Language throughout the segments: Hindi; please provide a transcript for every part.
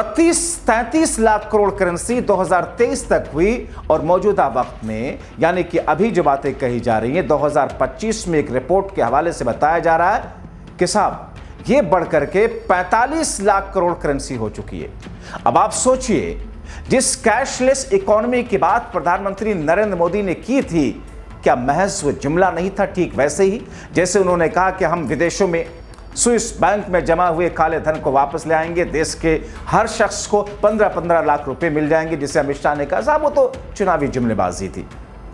32-33 लाख करोड़ करेंसी 2023 तक हुई और मौजूदा वक्त में यानी कि अभी जो बातें कही जा रही हैं 2025 में एक रिपोर्ट के हवाले से बताया जा रहा है कि साहब ये बढ़कर के 45 लाख करोड़ करेंसी हो चुकी है। अब आप सोचिए, जिस कैशलेस इकोनॉमी की बात प्रधानमंत्री नरेंद्र मोदी ने की थी, क्या महज वो जुमला नहीं था? ठीक वैसे ही जैसे उन्होंने कहा कि हम विदेशों में स्विस बैंक में जमा हुए काले धन को वापस ले आएंगे, देश के हर शख्स को 15-15 लाख रुपए मिल जाएंगे, जिसे अमित शाह ने कहा साहब वो तो चुनावी जुमलेबाजी थी।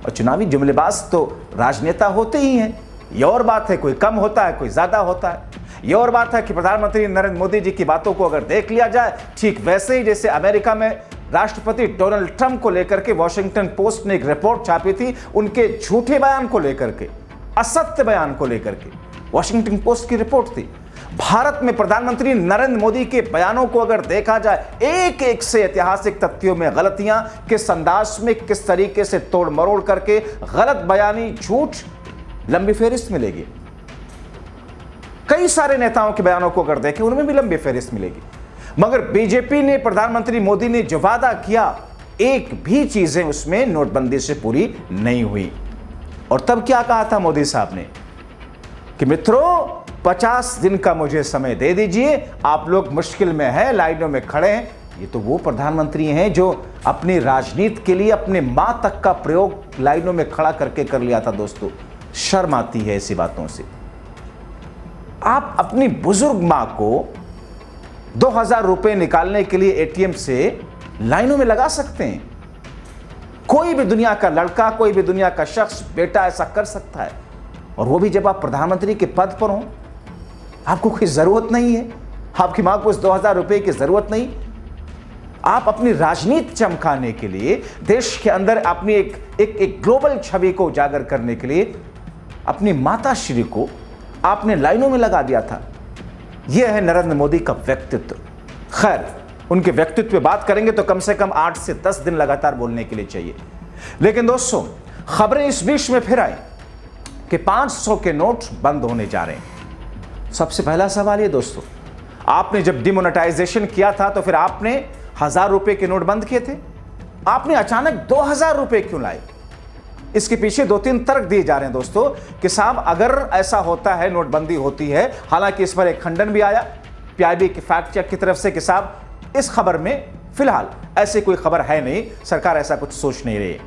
और चुनावी जुमलेबाज तो राजनेता होते ही हैं। ये और बात है कोई कम होता है, कोई ज्यादा होता है। ये और बात है कि प्रधानमंत्री नरेंद्र मोदी जी की बातों को अगर देख लिया जाए, ठीक वैसे ही जैसे अमेरिका में राष्ट्रपति डोनाल्ड ट्रंप को लेकर के वॉशिंगटन पोस्ट ने एक रिपोर्ट छापी थी, उनके झूठे बयान को लेकर के, असत्य बयान को लेकर के वॉशिंगटन पोस्ट की रिपोर्ट थी। भारत में प्रधानमंत्री नरेंद्र मोदी के बयानों को अगर देखा जाए, एक एक से ऐतिहासिक तथ्यों में गलतियां, किस अंदाज में किस तरीके से तोड़ मरोड़ करके गलत बयानी, झूठ, लंबी फेहरिस्त मिलेगी। कई सारे नेताओं के बयानों को अगर देखें, उनमें भी लंबी फेहरिस्त मिलेगी। मगर बीजेपी ने, प्रधानमंत्री मोदी ने जो वादा किया, एक भी चीजें उसमें नोटबंदी से पूरी नहीं हुई। और तब क्या कहा था मोदी साहब ने कि मित्रों 50 दिन का मुझे समय दे दीजिए, आप लोग मुश्किल में हैं, लाइनों में खड़े हैं। ये तो वो प्रधानमंत्री हैं जो अपनी राजनीति के लिए अपने मां तक का प्रयोग लाइनों में खड़ा करके कर लिया था। दोस्तों, शर्म आती है ऐसी बातों से। आप अपनी बुजुर्ग मां को 2000 रुपए निकालने के लिए एटीएम से लाइनों में लगा सकते हैं। कोई भी दुनिया का लड़का, कोई भी दुनिया का शख्स, बेटा ऐसा कर सकता है। और वो भी जब आप प्रधानमंत्री के पद पर हो, आपको कोई जरूरत नहीं है, आपकी मां को इस 2000 रुपए की जरूरत नहीं। आप अपनी राजनीति चमकाने के लिए, देश के अंदर अपनी एक ग्लोबल छवि को उजागर करने के लिए अपनी माताश्री को आपने लाइनों में लगा दिया था। यह है नरेंद्र मोदी का व्यक्तित्व। खैर, उनके व्यक्तित्व पे बात करेंगे तो कम से कम 8 से 10 दिन लगातार बोलने के लिए चाहिए। लेकिन दोस्तों, खबरें इस बीच में फिर आई कि 500 के नोट बंद होने जा रहे हैं। सबसे पहला सवाल ये दोस्तों, आपने जब डिमोनेटाइजेशन किया था तो फिर आपने 1000 रुपए के नोट बंद किए थे। आपने अचानक 2000 रुपए क्यों लाए? इसके पीछे 2-3 तर्क दिए जा रहे हैं दोस्तों कि साहब अगर ऐसा होता है, नोटबंदी होती है, हालांकि इस पर एक खंडन भी आया पीआईबी के फैक्ट चेक की तरफ से कि साहब इस खबर में फिलहाल ऐसी कोई खबर है नहीं, सरकार ऐसा कुछ सोच नहीं रही है।